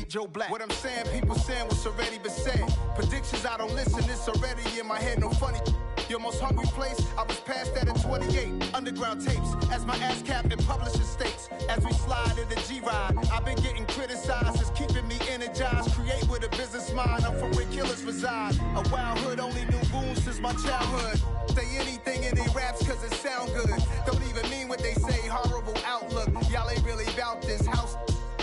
meet Joe Black. What I'm saying, people saying what's already been said. Predictions, I don't listen, it's already in my head, no funny. Your most hungry place, I was past that at 28. Underground tapes, as my ass cap in publishing states. As we slide in the G-Ride, I've been getting criticized, it's keeping me energized. Create with a business mind, I'm from where killers reside. A wild hood, only knew goons since my childhood. Say anything in they raps cause it sound good. Don't even mean what they say, horrible outlook. Y'all ain't really about this house.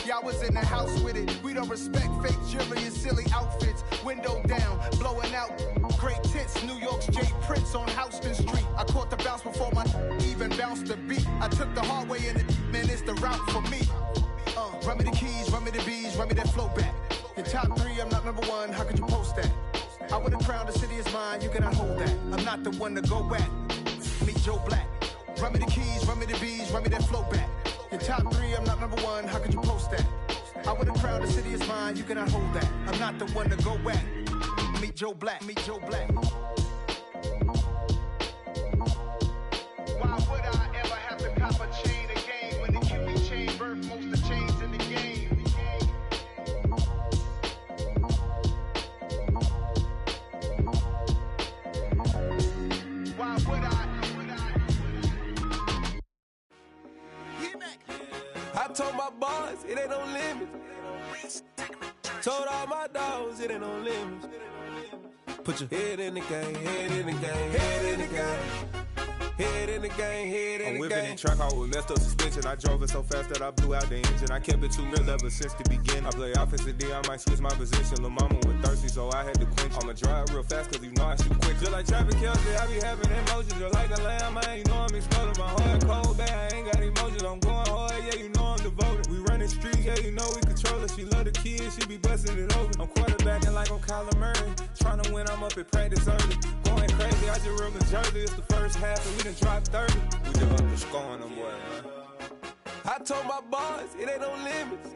Y'all was in the house with it. We don't respect fake jewelry and silly outfits. Window down, blowing out. Great tits, New York's J. Prince on Houston Street. I caught the bounce before my even bounced the beat. I took the hard way in it, man, it's the route for me. Run me the keys, run me the bees, run me that flow back. Your top three, I'm not number one, how could you post that? I would've crowned the city is mine, you cannot hold that. I'm not the one to go back. Meet Joe Black. Run me the keys, run me the bees, run me that flow back. Your top three, I'm not number one, how could you post that? I would've crowned the city is mine, you cannot hold that. I'm not the one to go back. Meet Joe Black, meet Joe Black. Why would I ever have to cop a chain again when the cutie chain birth most of the chains in the game? Why would I? I told my boys, it ain't no limits. Told all my dogs, it ain't no limits. Put your head in the game, head in the game, head in the game. Head in the game, head in the game. I'm whipping in track out with messed up suspension. I drove it so fast that I blew out the engine. I kept it too real ever since the beginning. I play offensive D, I might switch my position. Lil' mama was thirsty, so I had to quench. I'ma drive real fast, cause you know I shoot quick. Just like Travis Kelce, I be having emotions. Just like a lamb, man, you know I'm exploding. My heart cold, bad, I ain't got emotions. I'm going hard, yeah, you know I'm devoted. We running streets, yeah, you know we control it. She love the kids, she be busting it open. I'm quarterbacking like I'm Kyler Murray. Trying to win, I'm up at practice early. Going crazy, I just real the jersey. It's the first half, and we done dropped 30. We just up the score on them, boy, man. I told my boys, it ain't no limits.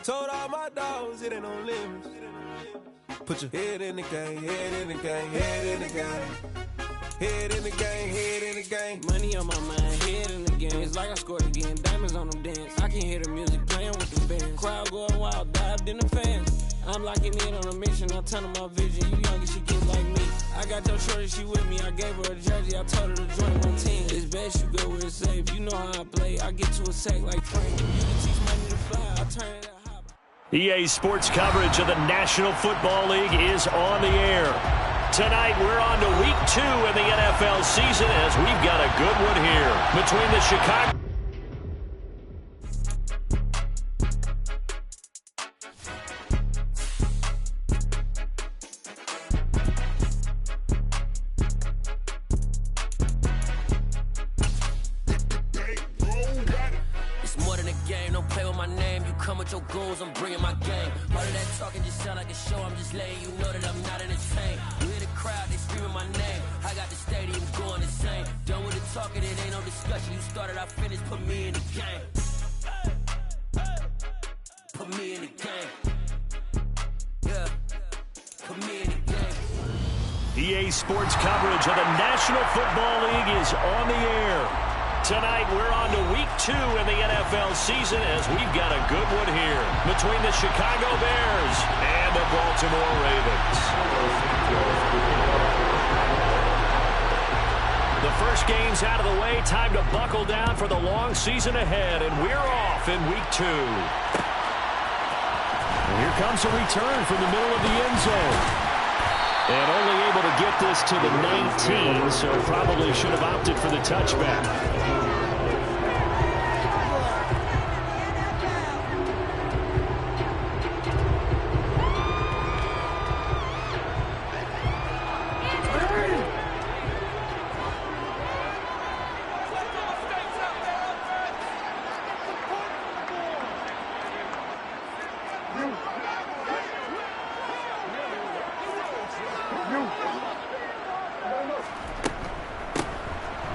Told all my dogs, it ain't no limits. Put your head in the game, head in the game, head in the game. Head in the game, head in the game. Money on my mind, head in the game. It's like I scored again, diamonds on them dance. I can hear the music playing with the bands. Crowd going wild, dived in the fans. I'm locking in on a mission, I tunnel my vision. You young and she kids like me. I got your shorty, she with me. I gave her a jersey, I told her to join my team. It's best you go where it's safe. You know how I play. I get to a sack like Frank. You can teach money to fly, I turn it up. EA Sports coverage of the National Football League is on the air. Tonight, we're on to week 2 in the NFL season as we've got a good one here between the Chicago... It's more than a game, don't play with my name. You come with your goons, I'm bringing my game. All of that talking just sound like a show, I'm just letting you know that I'm not entertained. You hear the crowd, they screaming my name. I got the stadium going insane. Done with the talking, it ain't no discussion. You started, I finished, put me in the game. Put me in the game. Yeah, put me in the game. EA Sports coverage of the National Football League is on the air. Tonight, we're on to week 2 in the NFL season as we've got a good one here between the Chicago Bears and the Baltimore Ravens. The first game's out of the way. Time to buckle down for the long season ahead, and we're off in week 2. And here comes a return from the middle of the end zone. And only able to get this to the 19, so probably should have opted for the touchback.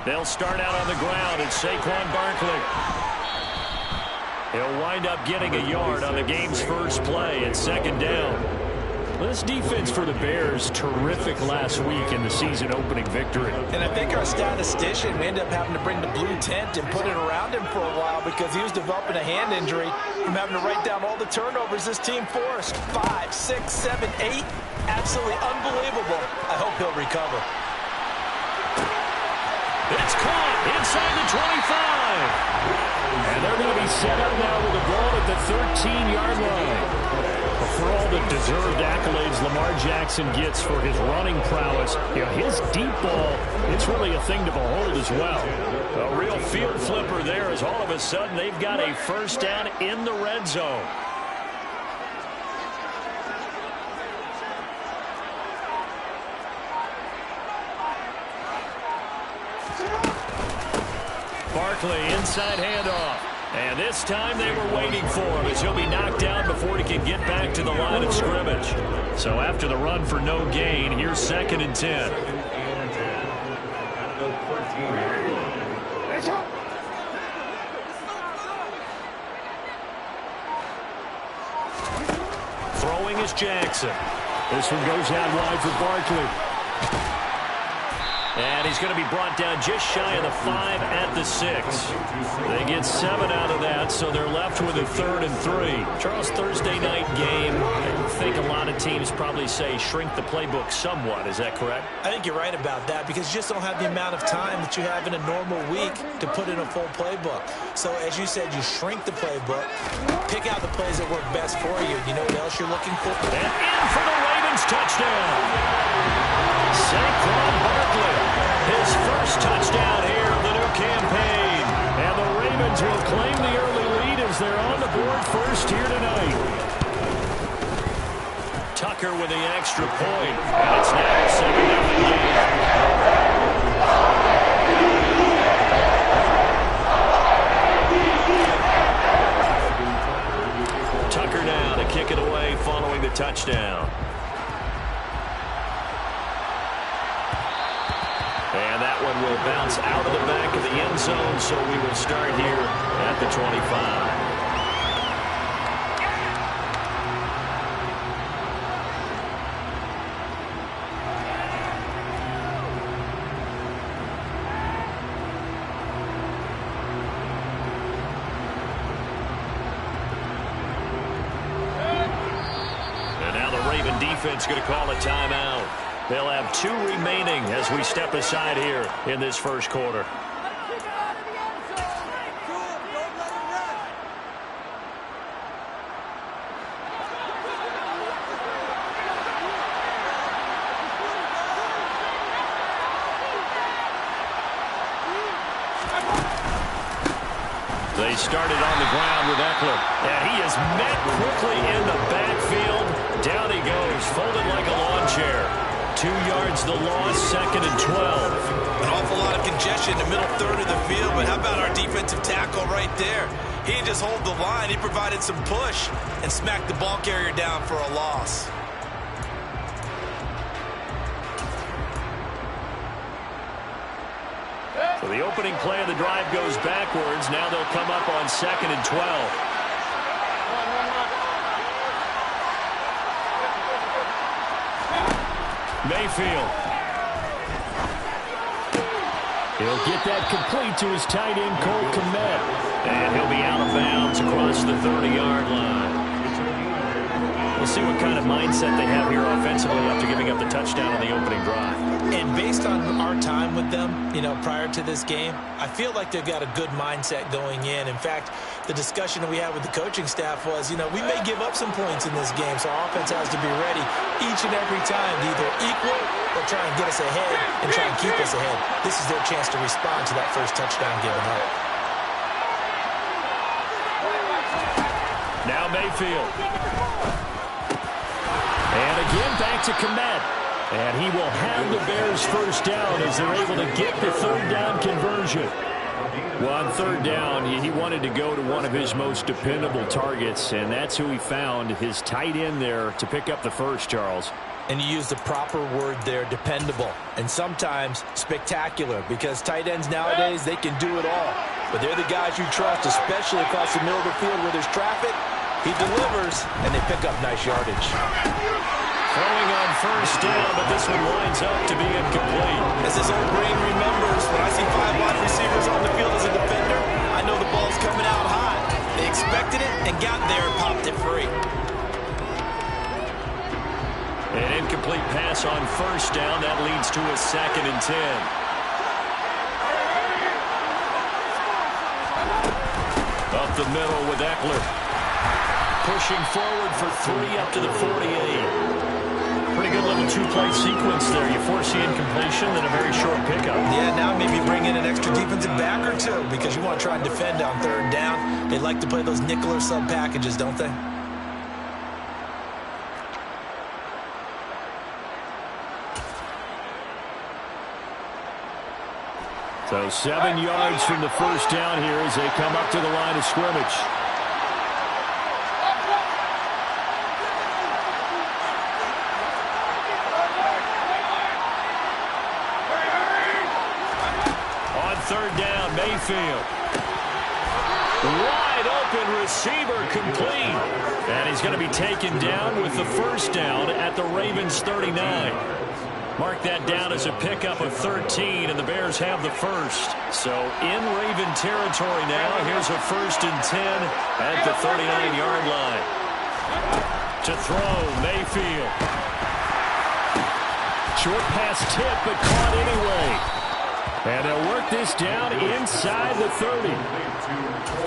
They'll start out on the ground, and Saquon Barkley. He'll wind up getting a yard on the game's first play at second down. Well, this defense for the Bears, terrific last week in the season-opening victory. And I think our statistician, we ended up having to bring the blue tent and put it around him for a while because he was developing a hand injury from having to write down all the turnovers this team forced. 5, 6, 7, 8. Absolutely unbelievable. I hope he'll recover. It's caught inside the 25. And they're going to be set up now with the ball at the 13-yard line. For all the deserved accolades Lamar Jackson gets for his running prowess, his deep ball, it's really a thing to behold as well. A real field flipper there as all of a sudden they've got a first down in the red zone. Barkley inside handoff. And this time they were waiting for him as he'll be knocked down before he can get back to the line of scrimmage. So after the run for no gain, here's 2nd and 10. Throwing is Jackson. This one goes out wide for Barkley. And he's going to be brought down just shy of the 5 at the 6. They get 7 out of that, so they're left with a 3rd and 3. Charles, Thursday night game, I think a lot of teams probably say shrink the playbook somewhat. Is that correct? I think you're right about that because you just don't have the amount of time that you have in a normal week to put in a full playbook. So as you said, you shrink the playbook, pick out the plays that work best for you. You know what else you're looking for? And in for the Ravens touchdown. Saquon Barkley, his first touchdown here of the new campaign. And the Ravens will claim the early lead as they're on the board first here tonight. Tucker with the extra point. And it's now a 7-0 lead. Tucker now to kick it away following the touchdown. And that one will bounce out of the back of the end zone, so we will start here at the 25. And now the Raven defense going to call a timeout. They'll have 2 remaining as we step aside here in this first quarter. They started on the ground with Eckler. And he is met quickly in the backfield. Down he goes, folded like a lawn chair. 2 yards the loss, 2nd and 12. An awful lot of congestion in the middle third of the field, but how about our defensive tackle right there? He didn't just hold the line, he provided some push and smacked the ball carrier down for a loss. So the opening play of the drive goes backwards. Now they'll come up on 2nd and 12. Mayfield. He'll get that complete to his tight end, Cole Kmet. And he'll be out of bounds across the 30-yard line. We'll see what kind of mindset they have here offensively after giving up the touchdown on the opening drive. And based on our time with them, prior to this game, I feel like they've got a good mindset going in. In fact, the discussion that we had with the coaching staff was, we may give up some points in this game, so our offense has to be ready each and every time to either equal or try and get us ahead and try and keep us ahead. This is their chance to respond to that first touchdown given up. Now Mayfield. And again back to Kmet. And he will have the Bears first down as they're able to get the 3rd down conversion. Well, on 3rd down, he wanted to go to one of his most dependable targets, and that's who he found, his tight end there, to pick up the first, Charles. And you use the proper word there, dependable, and sometimes spectacular, because tight ends nowadays, they can do it all. But they're the guys you trust, especially across the middle of the field where there's traffic. He delivers, and they pick up nice yardage. Throwing on first down, but this one winds up to be incomplete. As his old brain remembers, when I see 5 wide receivers on the field as a defender, I know the ball's coming out hot. They expected it and got there and popped it free. An incomplete pass on first down. That leads to a 2nd and 10. Up the middle with Eckler. Pushing forward for 3 up to the 48. Pretty good little 2-play sequence there. You force the incompletion, then a very short pickup. Yeah, now maybe bring in an extra defensive back or 2 because you want to try and defend on 3rd down. They like to play those nickel or sub packages, don't they? So 7 yards from the first down here as they come up to the line of scrimmage. On 3rd down, Mayfield. Wide open receiver complete. And he's going to be taken down with the first down at the Ravens 39. Mark that down as a pickup of 13, and the Bears have the first. So in Raven territory now, here's a 1st and 10 at the 39-yard line. To throw, Mayfield. Short pass tip, but caught anyway. And they'll work this down inside the 30.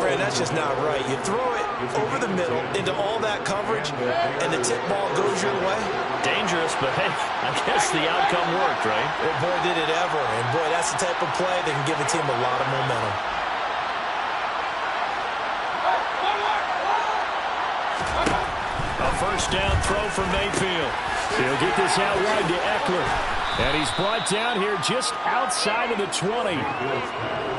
Fred, that's just not right. You throw it over the middle into all that coverage, and the tip ball goes your way. Dangerous, but hey, I guess the outcome worked, right? Oh, boy, did it ever. And, boy, that's the type of play that can give a team a lot of momentum. A first down throw from Mayfield. He'll get this out wide to Eckler. And he's brought down here just outside of the 20.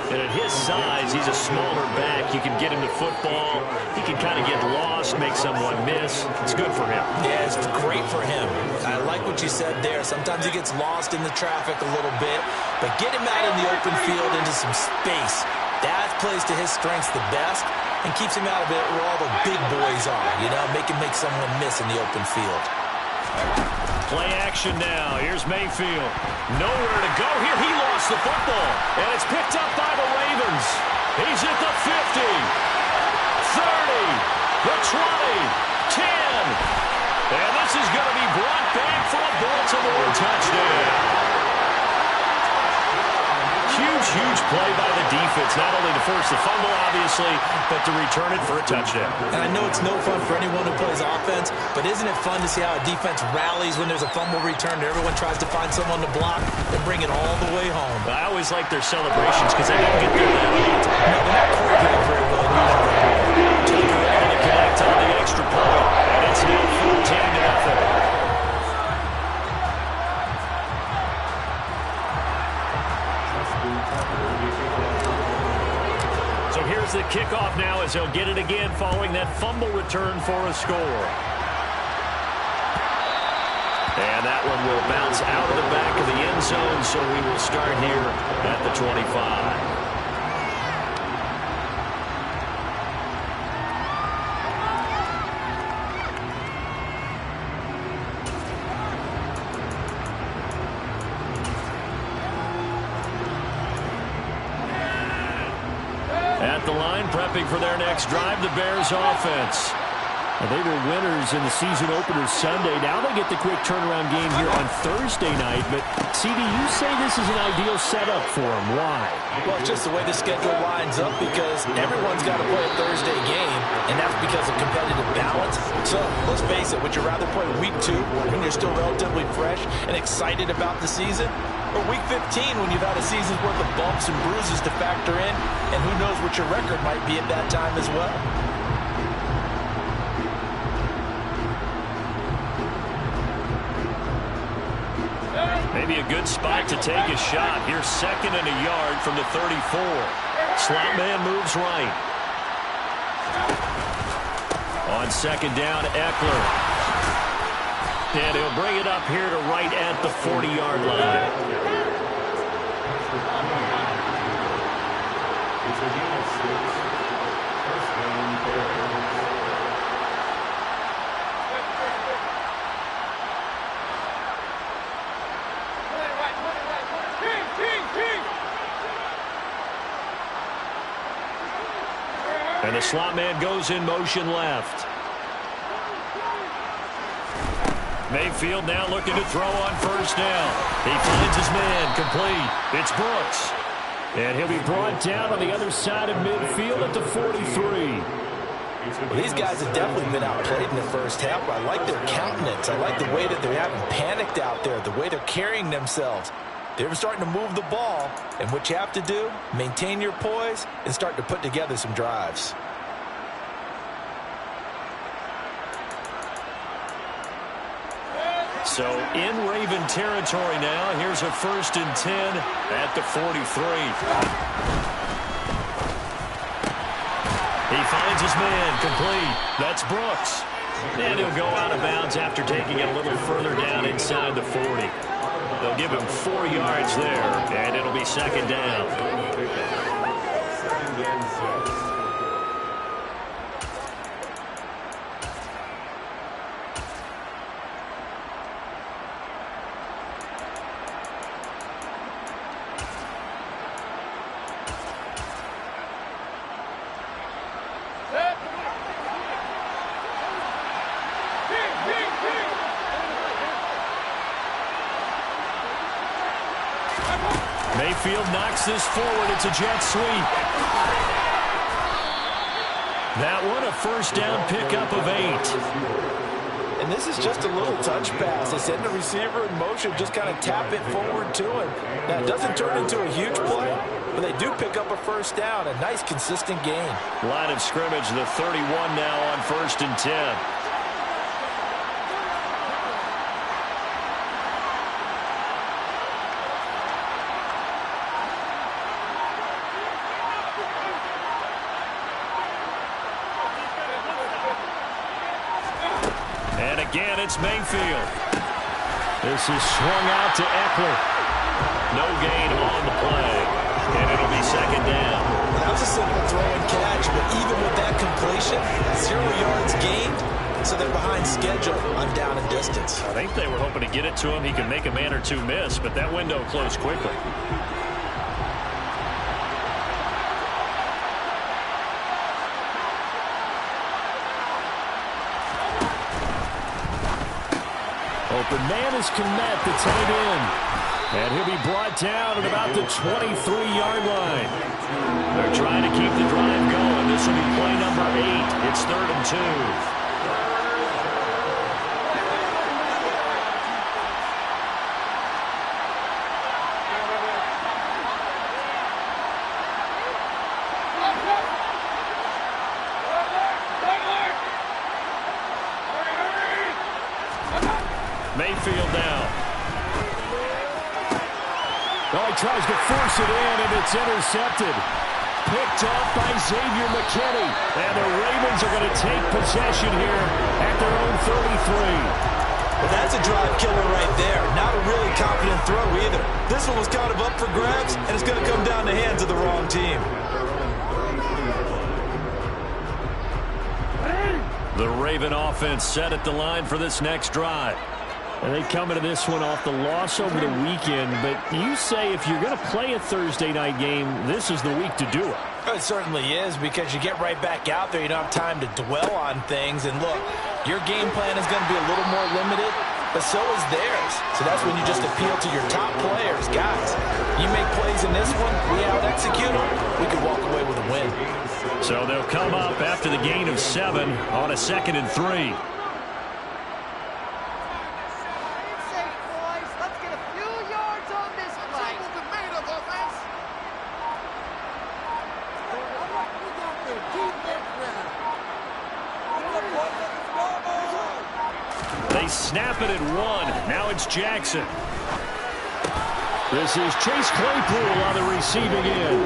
And at his size, he's a smaller back. You can get him to football. He can kind of get lost, make someone miss. It's good for him. Yeah, it's great for him. I like what you said there. Sometimes he gets lost in the traffic a little bit. But get him out in the open field into some space. That plays to his strengths the best and keeps him out of it where all the big boys are. You know, make him make someone miss in the open field. Play action now. Here's Mayfield. Nowhere to go here. He lost the football. And it's picked up by the Ravens. He's at the 50, 30, the 20, 10. And this is going to be brought back for a Baltimore touchdown. Huge play by the defense, not only to force the fumble, obviously, but to return it for a touchdown. And I know it's no fun for anyone who plays offense, but isn't it fun to see how a defense rallies when there's a fumble return and everyone tries to find someone to block and bring it all the way home? I always like their celebrations because they don't get there that often. No, they're not coordinated very well usually. Taker able to connect on the extra point, and it's now 14-0. So here's the kickoff now as they'll get it again following that fumble return for a score. And that one will bounce out of the back of the end zone, so we will start here at the 25. At the line, prepping for their next drive, the Bears offense. And they were winners in the season opener Sunday. Now they get the quick turnaround game here on Thursday night. But, CD, you say this is an ideal setup for them. Why? Well, it's just the way the schedule lines up because everyone's got to play a Thursday game, and that's because of competitive balance. So, let's face it, would you rather play Week 2 when you're still relatively fresh and excited about the season? Or Week 15 when you've had a season's worth of bumps and bruises to factor in, and who knows what your record might be at that time as well. Maybe a good spot to take a shot. Here's 2nd and a yard from the 34. Slot man moves right. On 2nd down, Eckler. And he'll bring it up here to right at the 40-yard line. slot man goes in motion left. Mayfield now looking to throw on first down. He finds his man complete. It's Brooks. And he'll be brought down on the other side of midfield at the 43. Well, these guys have definitely been outplayed in the first half. I like their countenance. I like the way that they haven't panicked out there, the way they're carrying themselves. They're starting to move the ball, and what you have to do, maintain your poise and start to put together some drives. So in Raven territory now. Here's a 1st and 10 at the 43. He finds his man complete. That's Brooks. And he'll go out of bounds after taking it a little further down inside the 40. They'll give him 4 yards there, and it'll be 2nd down. Mayfield knocks this forward. It's a jet sweep. That one, a 1st down pickup of 8. And this is just a little touch pass. They send the receiver in motion, just kind of tap it forward to him. Now, it doesn't turn into a huge play, but they do pick up a 1st down. A nice, consistent gain. Line of scrimmage, the 31 now on 1st and 10. Again, it's Mayfield. This is swung out to Eckler. No gain on the play, and it'll be 2nd down. That was a simple throw and catch, but even with that completion, 0 yards gained, so they're behind schedule on down and distance. I think they were hoping to get it to him. He could make a man or two miss, but that window closed quickly. Open man is Kmet, the tight end. And he'll be brought down at about the 23-yard line. They're trying to keep the drive going. This will be play number 8. It's 3rd and 2. Mayfield now. Oh, he tries to force it in, and it's intercepted. Picked off by Xavier McKinney. And the Ravens are going to take possession here at their own 33. Well, that's a drive killer right there. Not a really confident throw either. This one was kind of up for grabs, and it's going to come down the hands of the wrong team. The Raven offense set at the line for this next drive. And they come into this one off the loss over the weekend. But you say if you're going to play a Thursday night game, this is the week to do it. It certainly is, because you get right back out there. You don't have time to dwell on things. And look, your game plan is going to be a little more limited, but so is theirs. So that's when you just appeal to your top players. Guys, you make plays in this one, we out-execute them, we can walk away with a win. So they'll come up after the gain of 7 on a 2nd and 3. They snap it at 1. Now it's Jackson. This is Chase Claypool on the receiving end.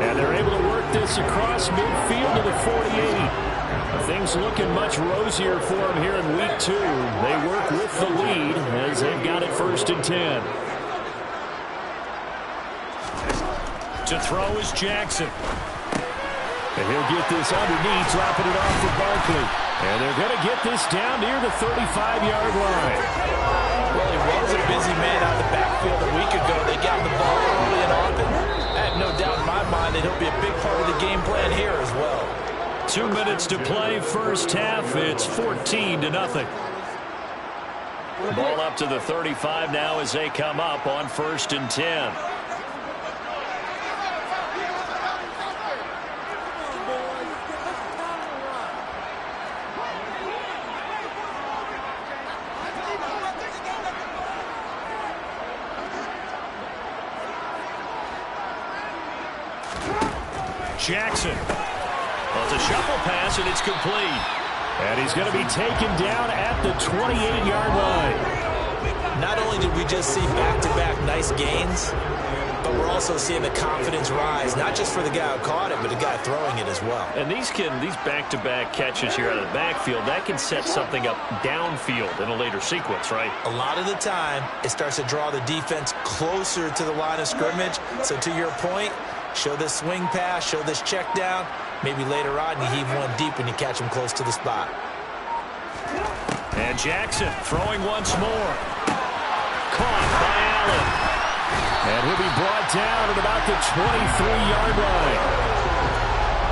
And they're able to work this across midfield to the 48. Things looking much rosier for them here in week 2. They work with the lead as they've got it 1st and 10. To throw is Jackson. And he'll get this underneath, dropping it off for Barkley. And they're going to get this down near the 35-yard line. Well, he was a busy man out of the backfield a week ago. They got the ball early and often. I have no doubt in my mind that he'll be a big part of the game plan here as well. 2 minutes to play first half. It's 14-0. Ball up to the 35 now as they come up on 1st and 10. Jackson. Well, it's a shuffle pass, and it's complete. And he's going to be taken down at the 28-yard line. Not only did we just see back-to-back nice gains, but we're also seeing the confidence rise, not just for the guy who caught it, but the guy throwing it as well. And these back-to-back catches here out of the backfield, that can set something up downfield in a later sequence, right? A lot of the time, it starts to draw the defense closer to the line of scrimmage. So to your point, show this swing pass, show this check down. Maybe later on you heave one deep when you catch him close to the spot. And Jackson throwing once more. Caught by Allen. And he'll be brought down at about the 23-yard line.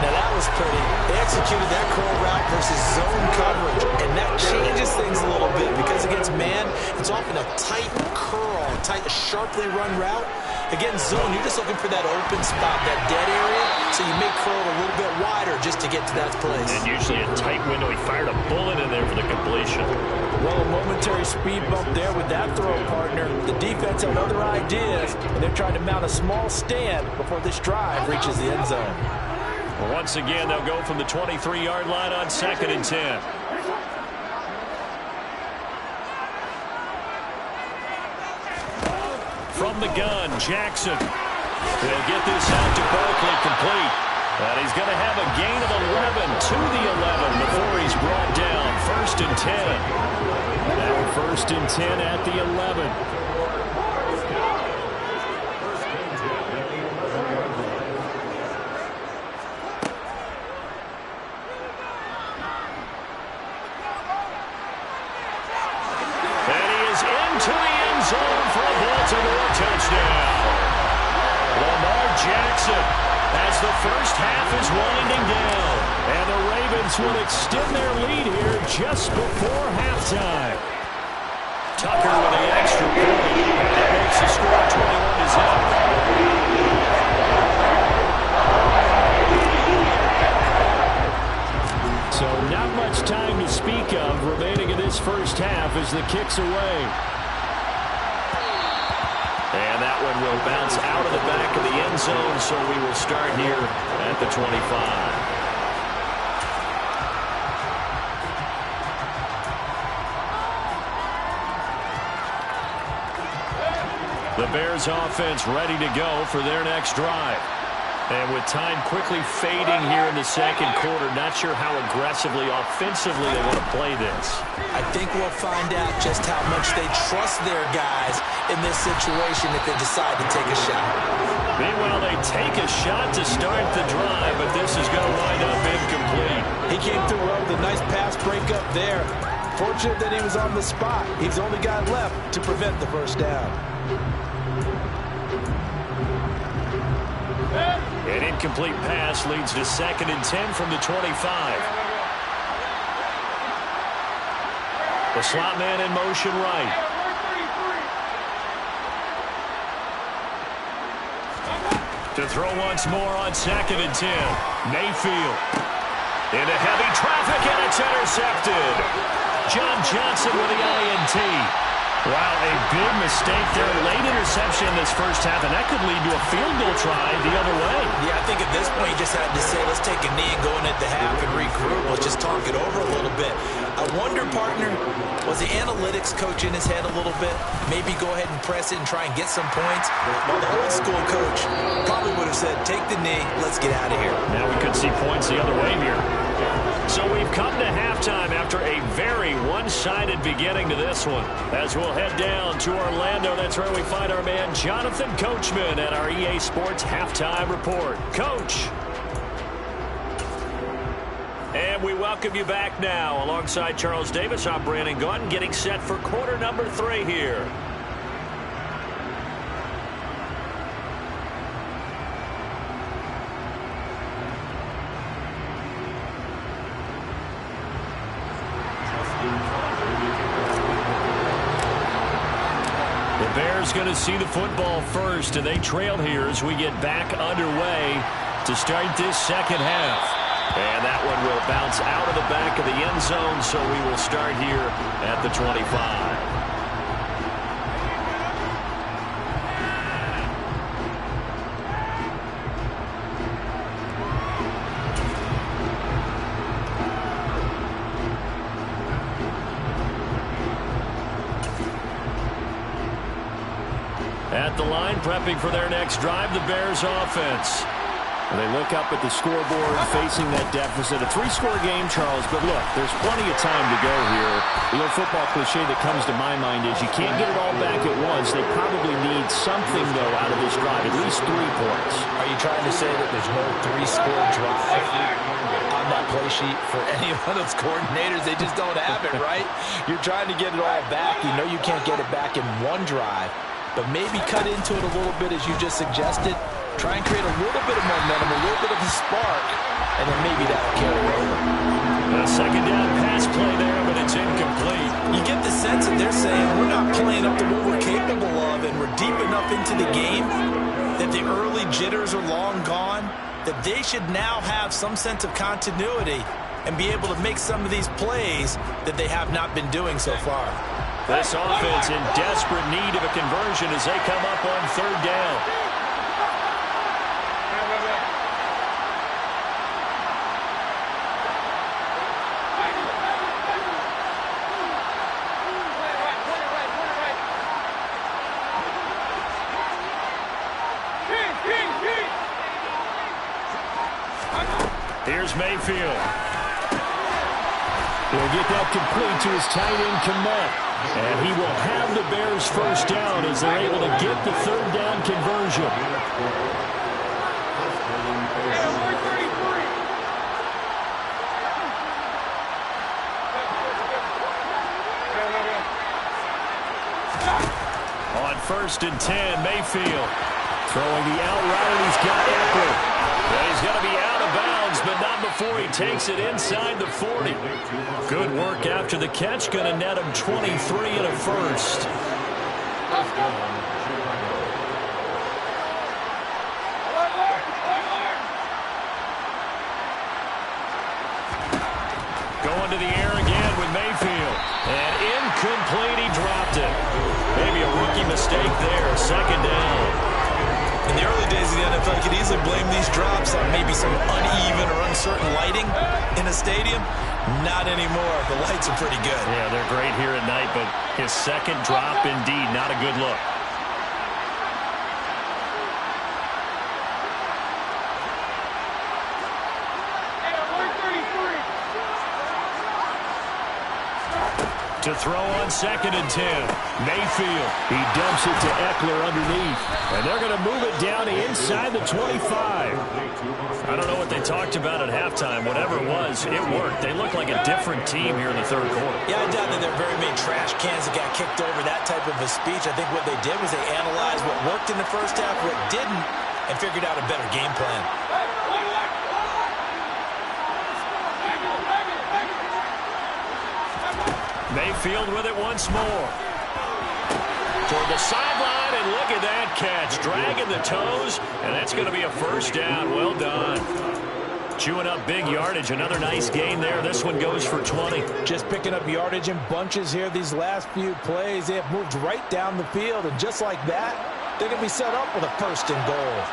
Now that was pretty. They executed that curl route versus zone coverage, and that changes things a little bit because against man, it's often a tight curl, tight, sharply run route. Against zone, you're just looking for that open spot, that dead area, so you may curl it a little bit wider just to get to that place. And usually a tight window. He fired a bullet in there for the completion. Well, a momentary speed bump there with that throw, partner. The defense had other ideas, and they're trying to mount a small stand before this drive reaches the end zone. Well, once again, they'll go from the 23-yard line on 2nd and 10. From the gun, Jackson will get this out to Barkley, complete. And he's going to have a gain of 11 to the 11 before he's brought down. 1st and 10. Now 1st and 10 at the 11. Jackson as the first half is winding down. And the Ravens will extend their lead here just before halftime. Tucker with the extra point. That makes the score 21-0. So not much time to speak of remaining in this first half as the kick's away. And that one will bounce out of the back of the end zone, so we will start here at the 25. The Bears offense ready to go for their next drive. And with time quickly fading here in the second quarter, not sure how aggressively, offensively they want to play this. I think we'll find out just how much they trust their guys in this situation if they decide to take a shot. Meanwhile, they take a shot to start the drive, but this is going to wind up incomplete. He came through well with a nice pass breakup there. Fortunate that he was on the spot. He's the only guy left to prevent the first down. An incomplete pass leads to 2nd and 10 from the 25. The slot man in motion right. To throw once more on 2nd and 10. Mayfield. Into heavy traffic, and it's intercepted. John Johnson with the INT. Wow, a big mistake there. Late interception in this first half, and that could lead to a field goal try the other way. Yeah, I think at this point you just had to say, let's take a knee and go in at the half and regroup. Let's just talk it over a little bit. I wonder, partner, was the analytics coach in his head a little bit? Maybe go ahead and press it and try and get some points? Well, the old school coach probably would have said, take the knee, let's get out of here. Now we could see points the other way here. So we've come to halftime after a very one-sided beginning to this one. As we'll head down to Orlando, that's where we find our man Jonathan Coachman at our EA Sports Halftime Report. Coach. And we welcome you back now. Alongside Charles Davis, I'm Brandon Gaudin, getting set for quarter number 3 here. The Bears going to see the football first, and they trail here as we get back underway to start this second half. And that one will bounce out of the back of the end zone, so we will start here at the 25. At the line, prepping for their next drive, the Bears offense. They look up at the scoreboard facing that deficit. A 3-score game, Charles, but look, there's plenty of time to go here. The old football cliche that comes to my mind is you can't get it all back at once. They probably need something, though, out of this drive, at least 3 points. Are you trying to say that there's no 3-score drive on that play sheet for any one of those coordinators? They just don't have it, right? You're trying to get it all back. You know you can't get it back in one drive, but maybe cut into it a little bit as you just suggested. Try and create a little bit of momentum, a little bit of a spark, and then maybe that'll carry over. A second down pass play there, but it's incomplete. You get the sense that they're saying we're not playing up to what we're capable of, and we're deep enough into the game that the early jitters are long gone, that they should now have some sense of continuity and be able to make some of these plays that they have not been doing so far. This offense in desperate need of a conversion as they come up on third down. Here's Mayfield. He'll get that complete to his tight end, Kmet. And he will have the Bears first down as they're able to get the third down conversion. On 1st and 10, Mayfield throwing the out route, and he's got Eckler. And he's going to be out of bounds, but not before he takes it inside the 40. Good work after the catch. Going to net him 23 and a first. Going to the air again with Mayfield. And incomplete, he dropped it. Maybe a rookie mistake there. Second down. In the early days of the NFL, you could easily blame these drops on maybe some uneven or uncertain lighting in a stadium. Not anymore. The lights are pretty good. Yeah, they're great here at night, but his second drop, indeed, not a good look. To throw on 2nd and 10. Mayfield. He dumps it to Eckler underneath. And they're going to move it down to inside the 25. I don't know what they talked about at halftime. Whatever it was, it worked. They look like a different team here in the third quarter. Yeah, I doubt that there are very many trash cans that got kicked over, that type of a speech. I think what they did was they analyzed what worked in the first half, what didn't, and figured out a better game plan. Mayfield with it once more. Toward the sideline, and look at that catch. Dragging the toes, and that's going to be a first down. Well done. Chewing up big yardage. Another nice gain there. This one goes for 20. Just picking up yardage in bunches here. These last few plays, they have moved right down the field, and just like that, they're going to be set up with a 1st and goal.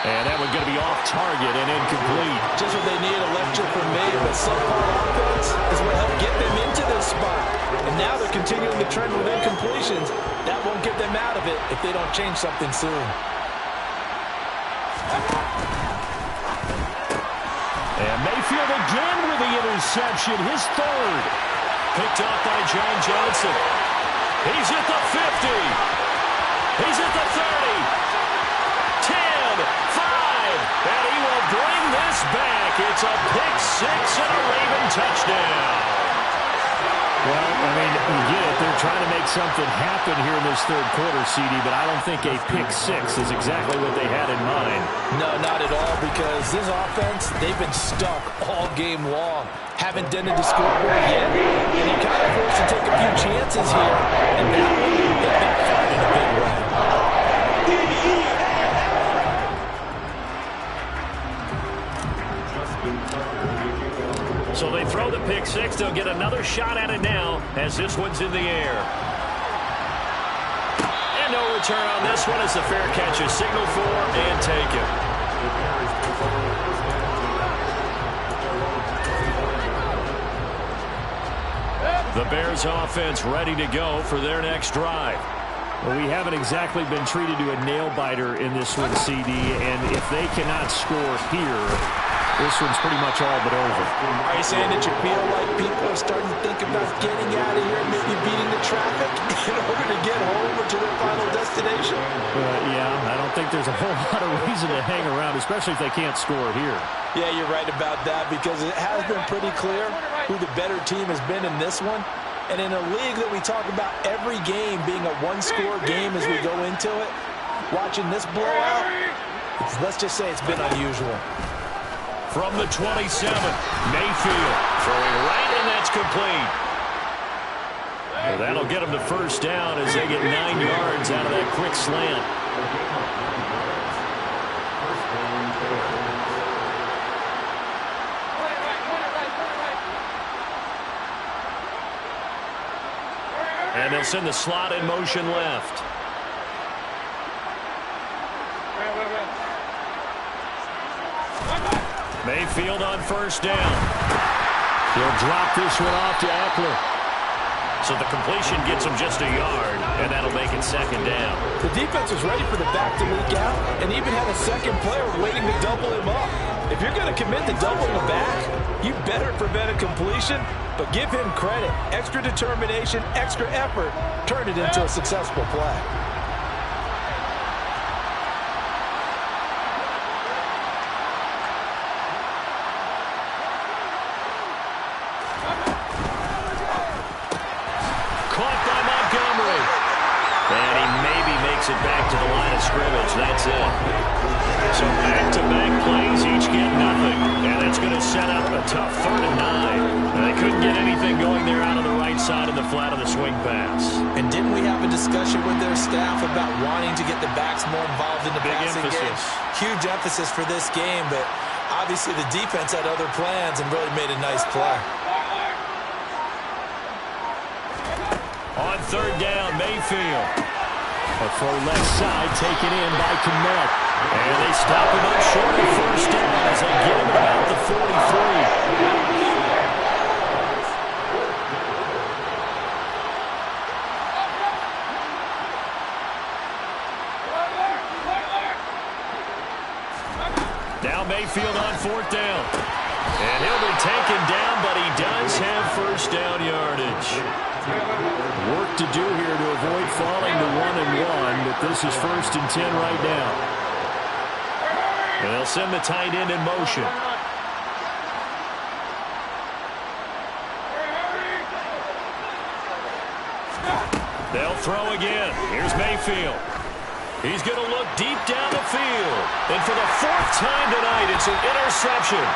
And that one's going to be off target and incomplete. Just what they need, a lecture from me, but subpar offense is what helped get them into this spot. And now they're continuing the trend with incompletions. That won't get them out of it if they don't change something soon. And Mayfield again with the interception, his 3rd. Picked off by John Johnson. He's at the 50. He's at the 30. 10, 5, and he will bring this back. It's a pick 6 and a Raven touchdown. Well, I mean, you get it. They're trying to make something happen here in this third quarter, CD, but I don't think a pick six is exactly what they had in mind. No, not at all, because this offense, they've been stuck all game long. Haven't dented the scoreboard yet, and he kind of forced to take a few chances here, and that one, it backfired in a big way. So they throw the pick six. They'll get another shot at it now as this one's in the air. And no return on this one as the fair catch is signaled for and taken. The Bears offense ready to go for their next drive. Well, we haven't exactly been treated to a nail-biter in this one, CD, and if they cannot score here, this one's pretty much all but over. Are you saying that you feel like people are starting to think about getting out of here and maybe beating the traffic in order to get home or to their final destination? Yeah, I don't think there's a whole lot of reason to hang around, especially if they can't score here. Yeah, you're right about that, because it has been pretty clear who the better team has been in this one. And in a league that we talk about every game being a one-score game as we go into it, watching this blowout, let's just say it's been unusual. From the 27, Mayfield throwing right, and that's complete. Well, that'll get them the first down as they get 9 yards out of that quick slant. And they'll send the slot in motion left. Mayfield on first down. He'll drop this one off to Eckler. So the completion gets him just a yard, and that'll make it second down. The defense was ready for the back to leak out and even had a second player waiting to double him up. If you're going to commit to doubling the back, you better prevent a completion, but give him credit. Extra determination, extra effort, turned it into a successful play. It back to the line of scrimmage. That's it. So back-to-back plays, each get nothing. And it's going to set up a tough 3rd and 9. They couldn't get anything going there out on the right side of the flat of the swing pass. And didn't we have a discussion with their staff about wanting to get the backs more involved in the passing game? Huge emphasis for this game, but obviously the defense had other plans and really made a nice play. On 3rd down, Mayfield. A throw left side taken in by Kmet. And they stop him up short of first down as they get him about the 43. Now Mayfield on 4th down. And he'll be taken down, but he does have first down yardage. Work to do here to avoid falling to 1-1, but this is 1st and 10 right now. And they'll send the tight end in motion. They'll throw again. Here's Mayfield. He's going to look deep down the field. And for the 4th time tonight, it's an interception.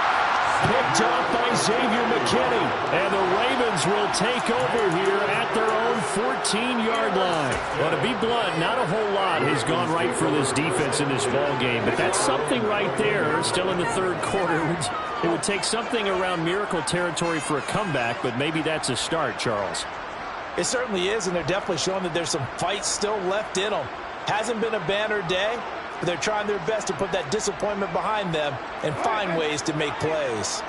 Picked off by Xavier McKinney. And the Ravens will take over here at their own 14-yard line. Well, to be blunt, not a whole lot has gone right for this defense in this ball game. But that's something right there, still in the 3rd quarter. It would take something around miracle territory for a comeback, but maybe that's a start, Charles. It certainly is, and they're definitely showing that there's some fight still left in them. Hasn't been a banner day, but they're trying their best to put that disappointment behind them and find ways to make plays.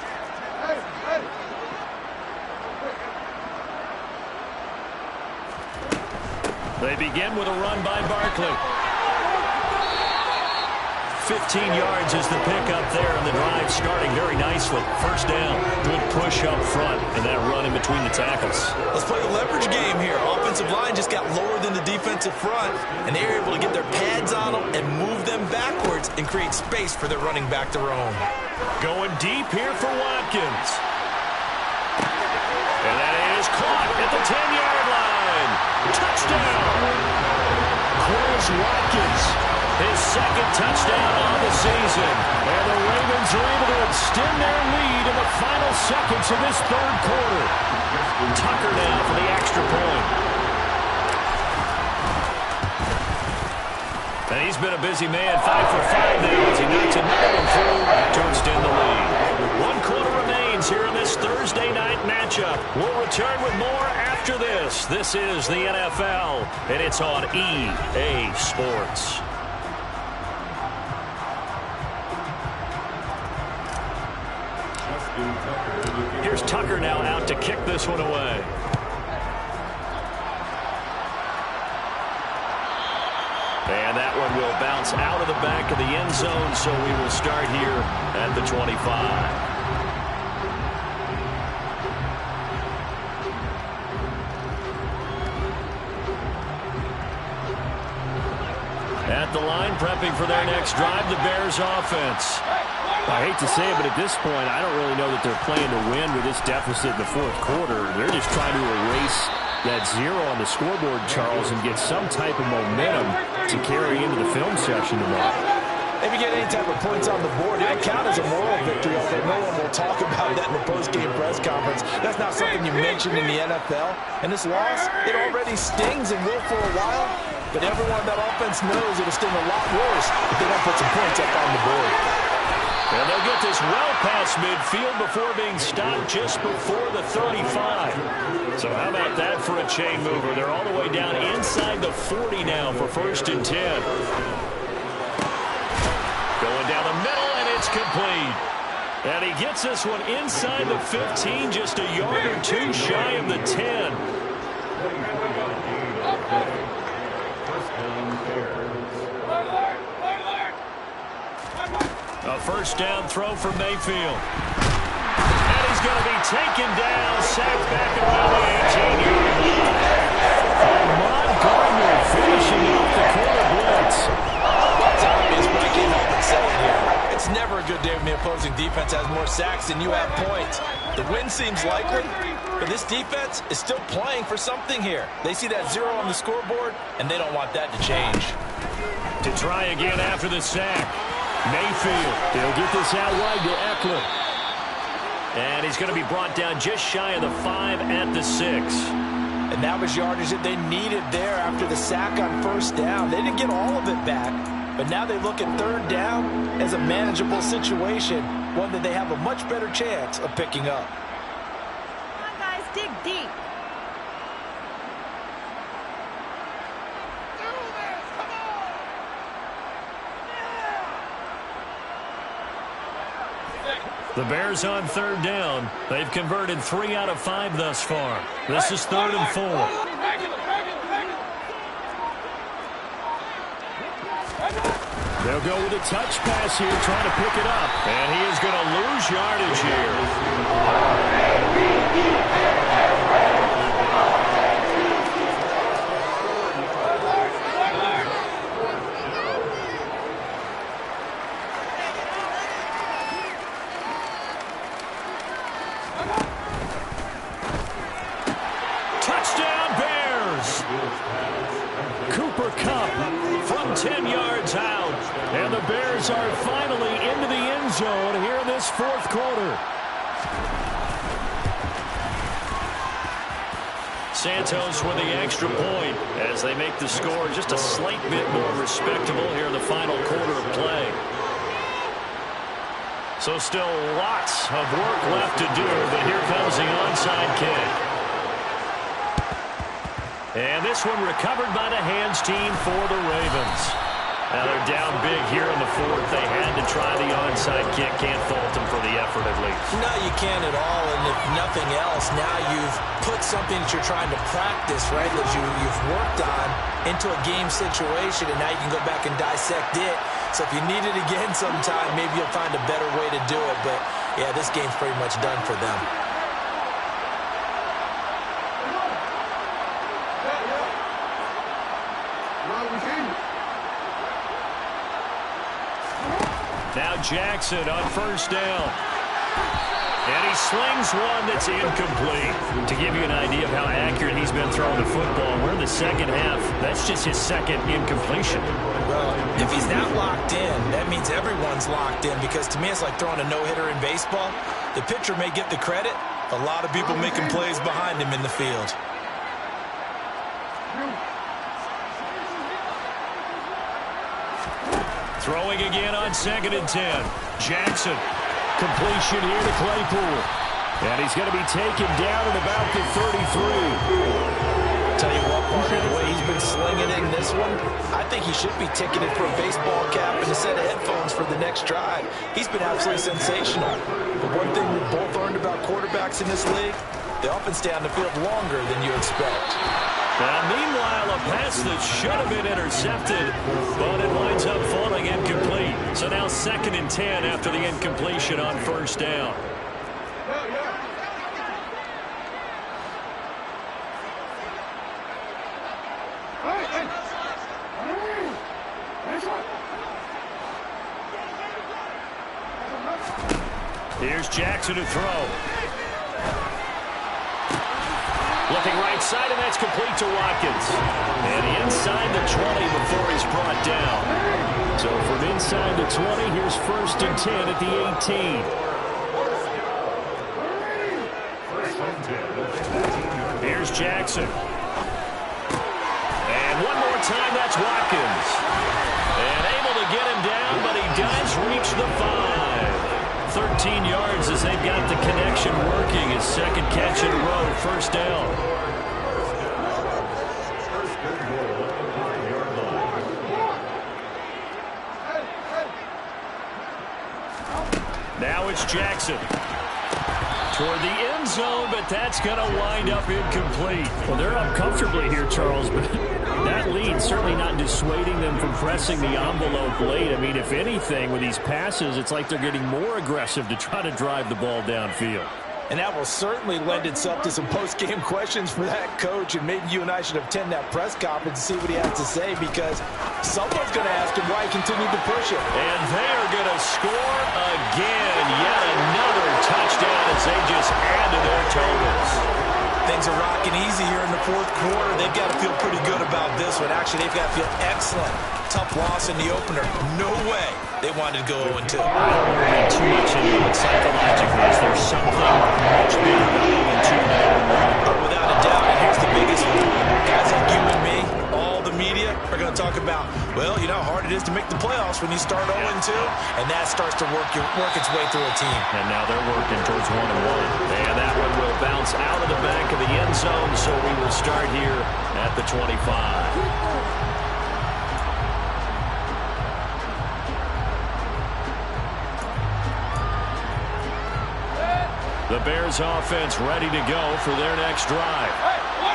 They begin with a run by Barkley. 15 yards is the pickup there, and the drive starting very nicely. First down, good push up front, and that run in between the tackles. Let's play the leverage game here. Offensive line just got lower than the defensive front, and they were able to get their pads on them and move them backwards and create space for their running back to roam. Going deep here for Watkins. And that is caught at the 10-yard line. Touchdown. Quez Watkins, his second touchdown on the season. And the Ravens are able to extend their lead in the final seconds of this third quarter. Tucker now for the extra point. And he's been a busy man, 5 for 5 now as he knocks another one through to extend the lead. 1 quarter remains here in this Thursday night matchup. We'll return with more after this. This is the NFL, and it's on EA Sports. Here's Tucker now out to kick this one away. And that one will bounce out of the back of the end zone, so we will start here at the 25. At the line, prepping for their next drive, the Bears offense. I hate to say it, but at this point, I don't really know that they're playing to win with this deficit in the fourth quarter. They're just trying to erase that 0 on the scoreboard, Charles, and get some type of momentum to carry into the film session tomorrow. If you get any type of points on the board, it'll count as a moral victory, although no one will talk about that in the post-game press conference. That's not something you mentioned in the NFL. And this loss, it already stings and will for a while, but everyone on that offense knows it'll sting a lot worse if they don't put some points up on the board. And they'll get this well past midfield before being stopped just before the 35. So how about that for a chain mover? They're all the way down inside the 40 now for 1st and 10. Going down the middle, and it's complete. And he gets this one inside the 15, just a yard or two shy of the 10. A first down throw for Mayfield. And he's going to be taken down, sacked back around the 18-yard line. Ahmad Gardner finishing off the corner blitz. It's obvious, but I can't help but say it here. It's never a good day when the opposing defense has more sacks than you have points. The win seems likely, but this defense is still playing for something here. They see that 0 on the scoreboard, and they don't want that to change. To try again after the sack. Mayfield, he'll get this out wide to Eckler. And he's going to be brought down just shy of the 5 at the 6. And that was yardage that they needed there after the sack on first down. They didn't get all of it back, but now they look at third down as a manageable situation, one that they have a much better chance of picking up. Come on, guys, dig deep. The Bears on third down. They've converted 3 out of 5 thus far. This is 3rd and 4. They'll go with a touch pass here, trying to pick it up. And he is going to lose yardage here. Touchdown Bears! Cooper Kupp from 10 yards out. And the Bears are finally into the end zone here in this fourth quarter. Santos with the extra point as they make the score just a slight bit more respectable here in the final quarter of play. So still lots of work left to do, but here comes the onside kick. And this one recovered by the hands team for the Ravens. Now they're down big here in the fourth. They had to try the onside kick. Can't fault them for the effort at least. No, you can't at all. And if nothing else, now you've put something that you're trying to practice, right, that you've worked on into a game situation, and now you can go back and dissect it. So if you need it again sometime, maybe you'll find a better way to do it. But, yeah, this game's pretty much done for them. Now Jackson on first down. And he slings one that's incomplete. To give you an idea of how accurate he's been throwing the football, we're in the second half. That's just his second incompletion. Well, if he's not locked in, that means everyone's locked in, because to me it's like throwing a no-hitter in baseball. The pitcher may get the credit. A lot of people making plays behind him in the field. Throwing again on 2nd and 10. Jackson. Completion here to Claypool. And he's going to be taken down at about the 33. Tell you what, partner, the way he's been slinging in this one, I think he should be ticketed for a baseball cap and a set of headphones for the next drive. He's been absolutely sensational. But one thing we've both learned about quarterbacks in this league, they often stay on the field longer than you expect. Now, meanwhile, a pass that should have been intercepted, but it winds up falling incomplete. So now 2nd and 10 after the incompletion on 1st down. Here's Jackson to throw. Looking right side, and that's complete to Watkins. And inside the 20 before he's brought down. So from inside the 20, here's 1st and 10 at the 18. Here's Jackson. And one more time, that's Watkins. And able to get him down, but he does reach the 5. 13 yards as they've got the connection working. His 2nd catch in a row, 1st down. Now it's Jackson. Toward the end zone, but that's going to wind up incomplete. Well, they're up comfortably here, Charles, but that lead certainly not dissuading them from pressing the envelope late. I mean, if anything, with these passes, it's like they're getting more aggressive to try to drive the ball downfield. And that will certainly lend itself to some post-game questions for that coach, and maybe you and I should attend that press conference and see what he has to say, because someone's going to ask him why he continued to push it. And they are going to score again. Yet another touchdown as they just add to their totals. Things are rocking easy here in the 4th quarter. They've got to feel pretty good about this one. Actually, they've got to feel excellent. Tough loss in the opener. No way they wanted to go 0-2. I don't worry too much into it psychologically. Is there something much bigger about 0-2 now? Without a doubt. And here's the biggest one. Guys like you and me, all the media, are going to talk about, well, you know how hard it is to make the playoffs when you start 0-2, and that starts to work its way through a team. And now they're working towards 1-1. And that one will bounce out of the back of the end zone, so we will start here at the 25. The Bears offense ready to go for their next drive.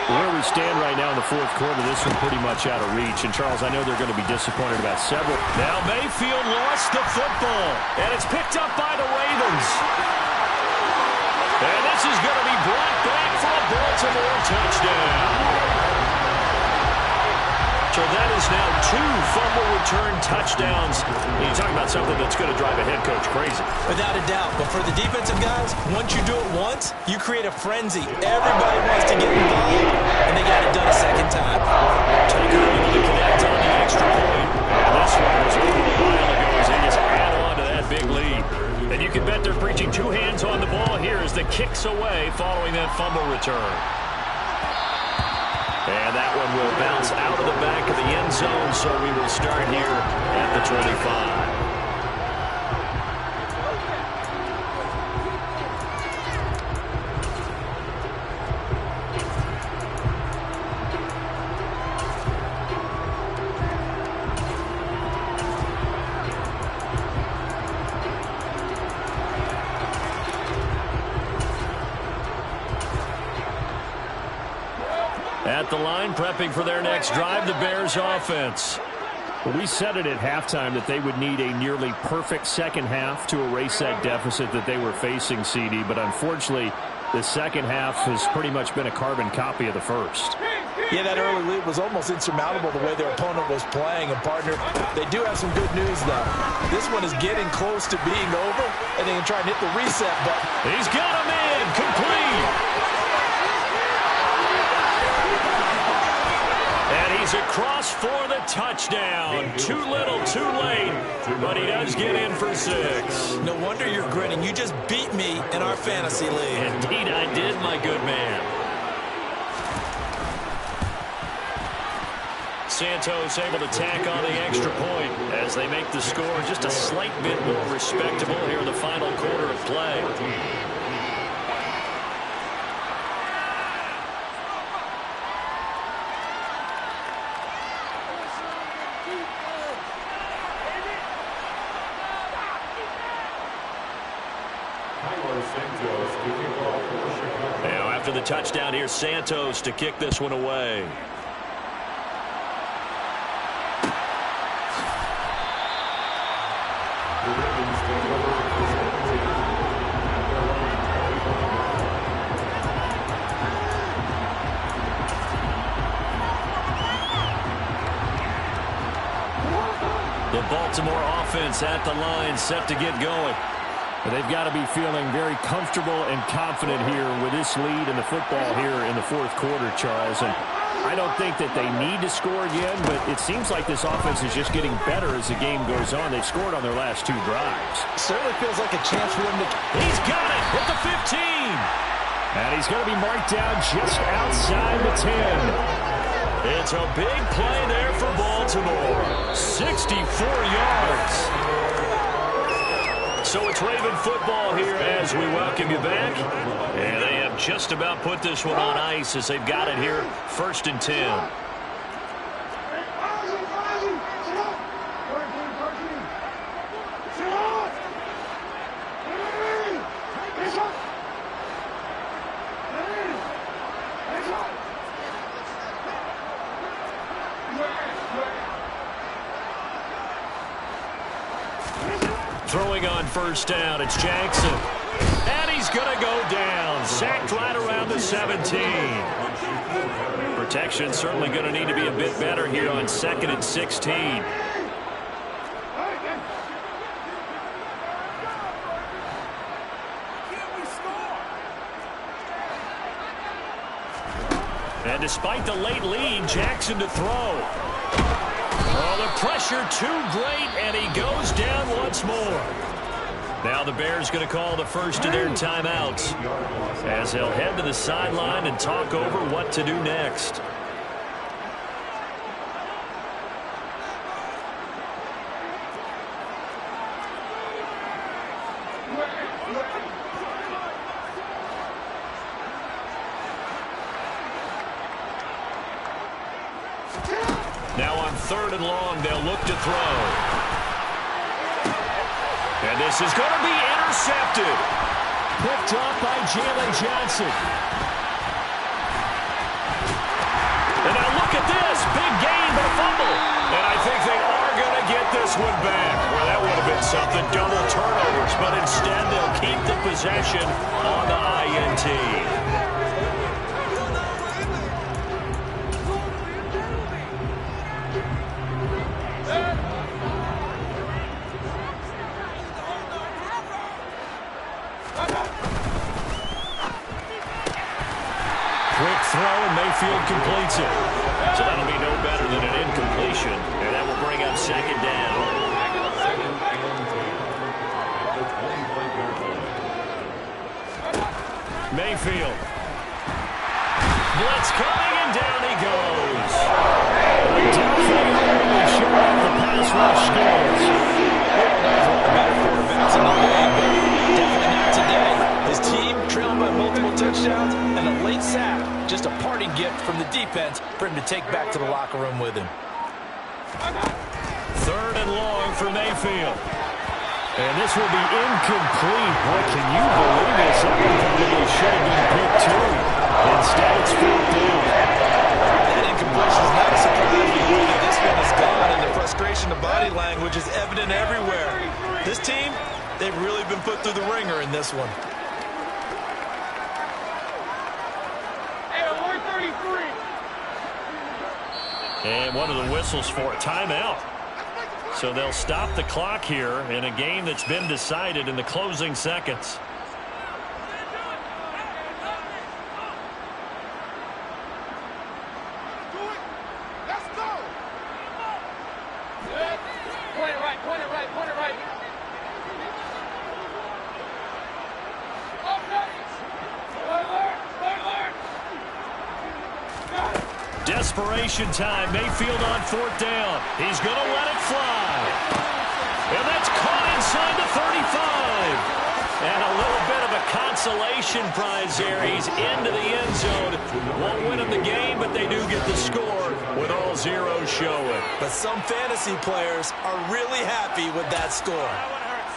Where we stand right now in the 4th quarter, this one pretty much out of reach. And, Charles, I know they're going to be disappointed about several. Now Mayfield lost the football, and it's picked up by the Ravens. And this is going to be brought back for a Baltimore touchdown. So that is now 2 fumble return touchdowns. And you're talking about something that's going to drive a head coach crazy. Without a doubt. But for the defensive guys, once you do it once, you create a frenzy. Everybody wants to get involved, and they got it done a second time. Taker able to connect on the extra point. And this one was a while ago as they just add on to that big lead. And you can bet they're preaching 2 hands on the ball here as the kick's away following that fumble return. And that one will bounce out of the back of the end zone, so we will start here at the 25. At the line, prepping for their next drive, the Bears offense. Well, we said it at halftime that they would need a nearly perfect second half to erase that deficit that they were facing, CD. But unfortunately, the second half has pretty much been a carbon copy of the first. Yeah, that early lead was almost insurmountable the way their opponent was playing. And, partner, they do have some good news, though. This one is getting close to being over, and they can try and hit the reset button. He's got him in, complete. And he's across for the touchdown. Too little, too late, but he does get in for 6. No wonder you're grinning. You just beat me in our fantasy league. Indeed I did, my good man. Santos able to tack on the extra point as they make the score just a slight bit more respectable here in the final quarter of play. Now after the touchdown, here's Santos to kick this one away. The Baltimore offense at the line, set to get going. They've got to be feeling very comfortable and confident here with this lead in the football here in the fourth quarter, Charles. And I don't think that they need to score again, but it seems like this offense is just getting better as the game goes on. They've scored on their last 2 drives. Certainly feels like a chance for them to... He's got it at the 15. And he's going to be marked down just outside the 10. It's a big play there for Baltimore. 64 yards. So it's Raven football here as we welcome you back. And they have just about put this one on ice as they've got it here, 1st and 10. Throwing on 1st down, it's Jackson. And he's going to go down. Sacked right around the 17. Protection certainly going to need to be a bit better here on 2nd and 16. And despite the late lead, Jackson to throw. Oh, the pressure too great, and he goes down once more. Now the Bears going to call the first of their timeouts as they'll head to the sideline and talk over what to do next. Now on 3rd and long, they'll look to throw. And this is going to be intercepted. Picked off by Jalen Johnson. And now look at this. Big gain, but a fumble. And I think they are going to get this one back. Well, that would have been something. Double turnovers, but instead they'll keep the possession on the INT. Throw, and Mayfield completes it. So that'll be no better than an incompletion, and that will bring up 2nd down. Mayfield. Blitz coming, and down he goes. Definitely showing off the pass rush skills. Better quarterbacks in the league, but definitely not today. His team trailing by multiple touchdowns and a late sack. Just a parting gift from the defense for him to take back to the locker room with him. 3rd and long for Mayfield. And this will be incomplete. Boy, can you believe this? I probably should have been picked too. Instead, it's 4th down. That incompletion is not a surprise. The way that this one is gone, and the frustration of body language is evident everywhere. This team, they've really been put through the ringer in this one. And what are the whistles for? Timeout. So they'll stop the clock here in a game that's been decided in the closing seconds. Desperation time. Mayfield on 4th down. He's going to let it fly. And that's caught inside the 35. And a little bit of a consolation prize here. He's into the end zone. Won't win him the game, but they do get the score with all zeros showing. But some fantasy players are really happy with that score.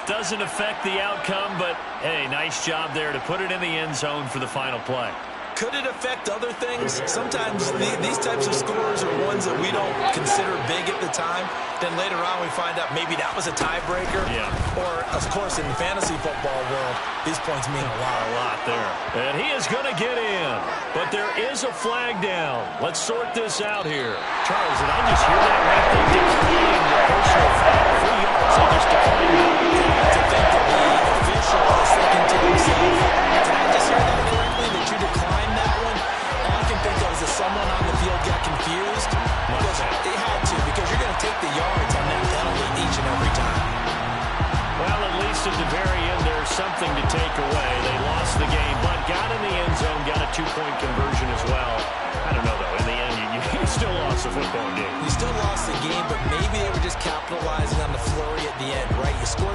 Doesn't affect the outcome, but, hey, nice job there to put it in the end zone for the final play. Could it affect other things? Sometimes these types of scores are ones that we don't consider big at the time. Then later on we find out maybe that was a tiebreaker. Yeah. Or, of course, in the fantasy football world, these points mean a lot. A lot there. And he is going to get in. But there is a flag down. Let's sort this out here. Charles, did I just hear that right? They declined the personal foul. 3 yards. They just declined it. To think that the official is thinking to himself, did I just hear that correctly, that you declined that one? All I can think of is that someone on the field got confused. Because they had to, because you're going to take the yards on that penalty each and every time. Well, at least at the very end, there's something to take away. They lost the game, but got in the end zone, got a 2-point conversion as well. I don't know, though. In the end, you still lost the football game. You still lost the game, but maybe they were just capitalizing on the flurry at the end, right? You scored the